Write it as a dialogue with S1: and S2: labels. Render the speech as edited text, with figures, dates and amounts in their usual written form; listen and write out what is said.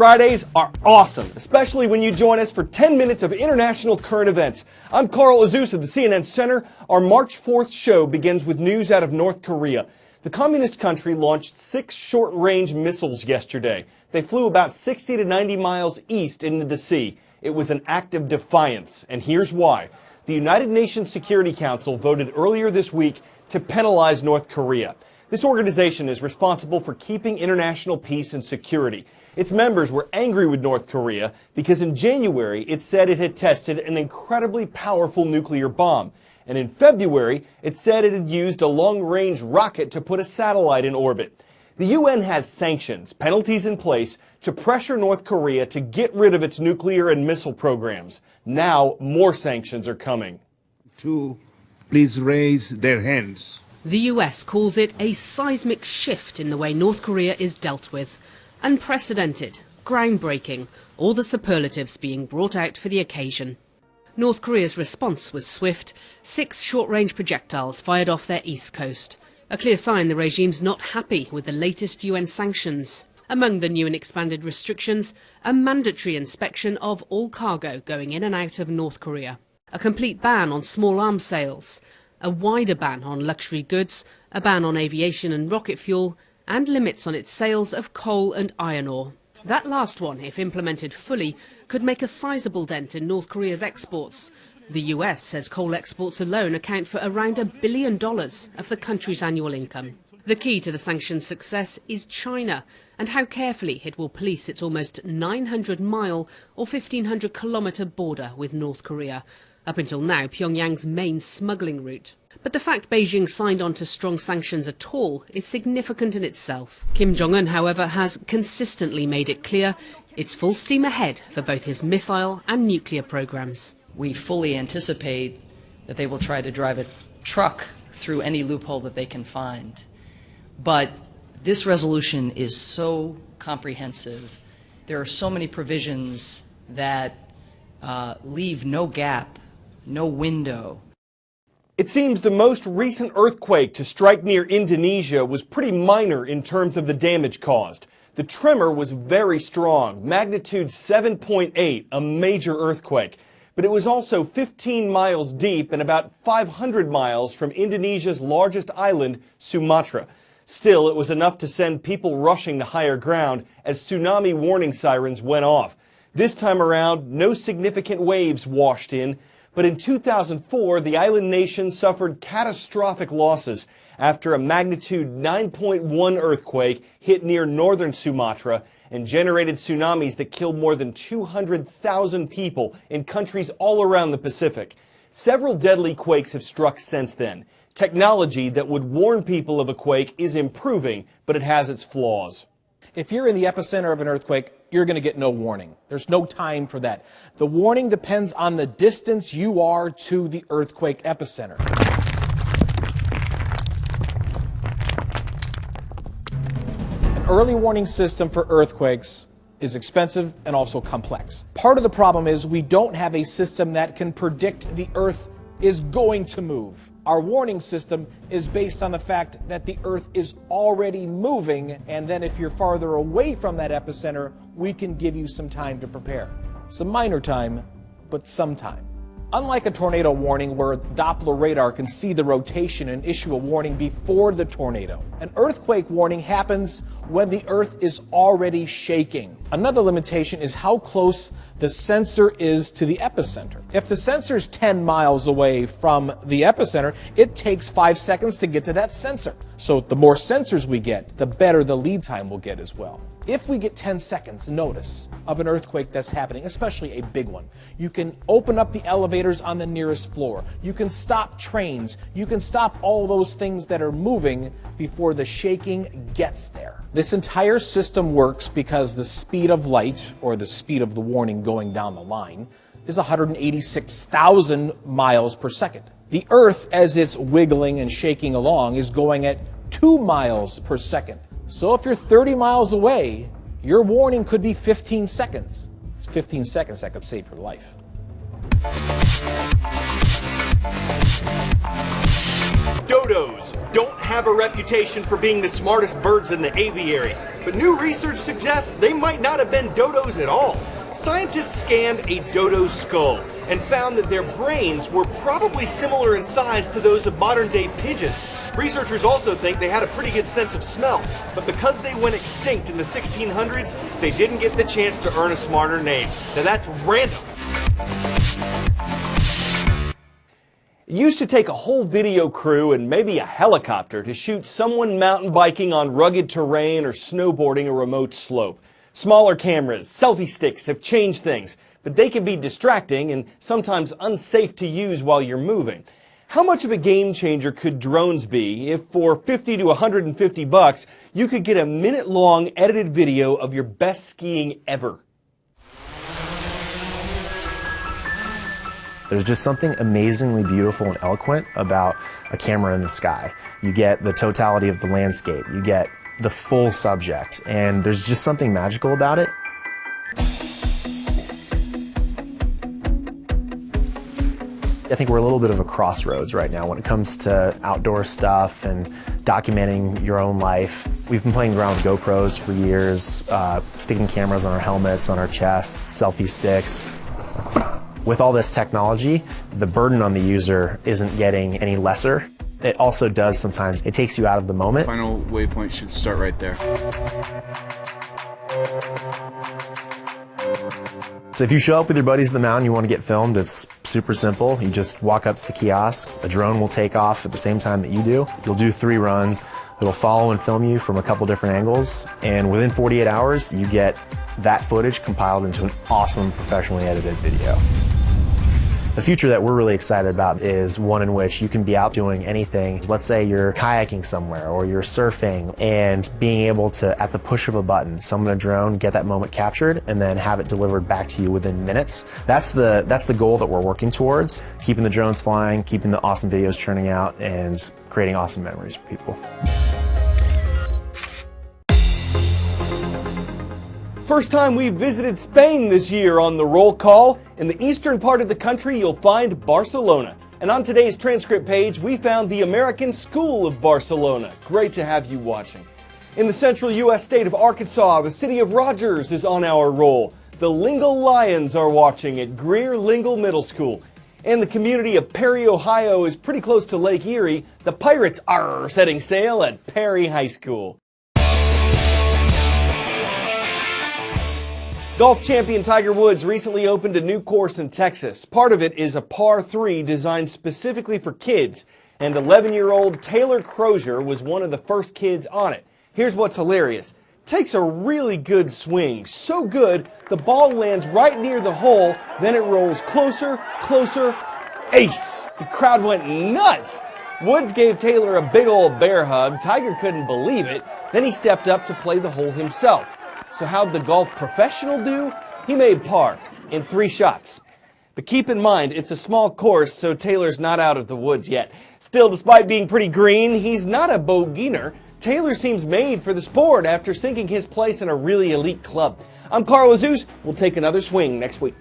S1: Fridays are awesome, especially when you join us for 10 minutes of international current events. I'm Carl Azus of the CNN Center. Our March 4th show begins with news out of North Korea. The communist country launched 6 short-range missiles yesterday. They flew about 60 to 90 miles east into the sea. It was an act of defiance, and here's why. The United Nations Security Council voted earlier this week to penalize North Korea. This organization is responsible for keeping international peace and security. Its members were angry with North Korea because in January it said it had tested an incredibly powerful nuclear bomb. And in February it said it had used a long-range rocket to put a satellite in orbit. The UN has sanctions, penalties in place to pressure North Korea to get rid of its nuclear and missile programs. Now more sanctions are coming.
S2: To please raise their hands.
S3: The US calls it a seismic shift in the way North Korea is dealt with. Unprecedented, groundbreaking, all the superlatives being brought out for the occasion. North Korea's response was swift. 6 short-range projectiles fired off their east coast. A clear sign the regime's not happy with the latest UN sanctions. Among the new and expanded restrictions, a mandatory inspection of all cargo going in and out of North Korea. A complete ban on small arms sales. A wider ban on luxury goods, a ban on aviation and rocket fuel, and limits on its sales of coal and iron ore. That last one, if implemented fully, could make a sizable dent in North Korea's exports. The US says coal exports alone account for around $1 billion of the country's annual income. The key to the sanctions' success is China, and how carefully it will police its almost 900-mile or 1,500-kilometre border with North Korea. Up until now, Pyongyang's main smuggling route. But the fact Beijing signed on to strong sanctions at all is significant in itself. Kim Jong-un, however, has consistently made it clear it's full steam ahead for both his missile and nuclear programs.
S4: We fully anticipate that they will try to drive a truck through any loophole that they can find. But this resolution is so comprehensive. There are so many provisions that leave no gap, no window.
S1: It seems the most recent earthquake to strike near Indonesia was pretty minor in terms of the damage caused. The tremor was very strong, magnitude 7.8, a major earthquake. But it was also 15 miles deep and about 500 miles from Indonesia's largest island, Sumatra. Still, it was enough to send people rushing to higher ground as tsunami warning sirens went off. This time around, no significant waves washed in. But in 2004, the island nation suffered catastrophic losses after a magnitude 9.1 earthquake hit near northern Sumatra and generated tsunamis that killed more than 200,000 people in countries all around the Pacific. Several deadly quakes have struck since then. Technology that would warn people of a quake is improving, but it has its flaws.
S5: If you're in the epicenter of an earthquake, you're going to get no warning. There's no time for that. The warning depends on the distance you are to the earthquake epicenter. An early warning system for earthquakes is expensive and also complex. Part of the problem is we don't have a system that can predict the earth is going to move. Our warning system is based on the fact that the Earth is already moving, and then if you're farther away from that epicenter, we can give you some time to prepare. Some minor time, but some time. Unlike a tornado warning where Doppler radar can see the rotation and issue a warning before the tornado, an earthquake warning happens when the Earth is already shaking. Another limitation is how close the sensor is to the epicenter. If the sensor is 10 miles away from the epicenter, it takes 5 seconds to get to that sensor. So the more sensors we get, the better the lead time we'll get as well. If we get 10 seconds notice of an earthquake that's happening, especially a big one, you can open up the elevators on the nearest floor. You can stop trains. You can stop all those things that are moving before the shaking gets there. This entire system works because the speed of light, or the speed of the warning going down the line, is 186,000 miles per second. The Earth, as it's wiggling and shaking along, is going at 2 miles per second. So if you're 30 miles away, your warning could be 15 seconds. It's 15 seconds that could save your life.
S1: Dodos don't have a reputation for being the smartest birds in the aviary, but new research suggests they might not have been dodos at all. Scientists scanned a dodo skull and found that their brains were probably similar in size to those of modern-day pigeons. Researchers also think they had a pretty good sense of smell, but because they went extinct in the 1600s, they didn't get the chance to earn a smarter name. Now that's random. It used to take a whole video crew and maybe a helicopter to shoot someone mountain biking on rugged terrain or snowboarding a remote slope. Smaller cameras, selfie sticks have changed things, but they can be distracting and sometimes unsafe to use while you're moving. How much of a game changer could drones be if for $50 to $150 you could get a minute-long edited video of your best skiing ever?
S6: There's just something amazingly beautiful and eloquent about a camera in the sky. You get the totality of the landscape, you get the full subject, and there's just something magical about it. I think we're a little bit of a crossroads right now when it comes to outdoor stuff and documenting your own life. We've been playing around with GoPros for years, sticking cameras on our helmets, on our chests, selfie sticks. With all this technology, the burden on the user isn't getting any lesser. It also does sometimes, it takes you out of the moment.
S7: Final waypoint should start right there.
S6: So if you show up with your buddies at the mountain, you want to get filmed, it's super simple. You just walk up to the kiosk, a drone will take off at the same time that you do. You'll do 3 runs, it'll follow and film you from a couple different angles, and within 48 hours, you get that footage compiled into an awesome professionally edited video. The future that we're really excited about is one in which you can be out doing anything. Let's say you're kayaking somewhere or you're surfing, and being able to, at the push of a button, summon a drone, get that moment captured, and then have it delivered back to you within minutes. That's the goal that we're working towards, keeping the drones flying, keeping the awesome videos churning out, and creating awesome memories for people.
S1: First time we visited Spain this year on the roll call. In the eastern part of the country, you'll find Barcelona. And on today's transcript page, we found the American School of Barcelona. Great to have you watching. In the central U.S. state of Arkansas, the city of Rogers is on our roll. The Lingle Lions are watching at Greer Lingle Middle School. And the community of Perry, Ohio is pretty close to Lake Erie. The Pirates are setting sail at Perry High School. Golf champion Tiger Woods recently opened a new course in Texas. Part of it is a par 3 designed specifically for kids, and 11-year-old Taylor Crozier was one of the first kids on it. Here's what's hilarious. Takes a really good swing, so good the ball lands right near the hole, then it rolls closer, closer, ace! The crowd went nuts! Woods gave Taylor a big old bear hug. Tiger couldn't believe it. Then he stepped up to play the hole himself. So how'd the golf professional do? He made par in 3 shots. But keep in mind, it's a small course, so Taylor's not out of the woods yet. Still, despite being pretty green, he's not a beginner. Taylor seems made for the sport after sinking his place in a really elite club. I'm Carl Azuz. We'll take another swing next week.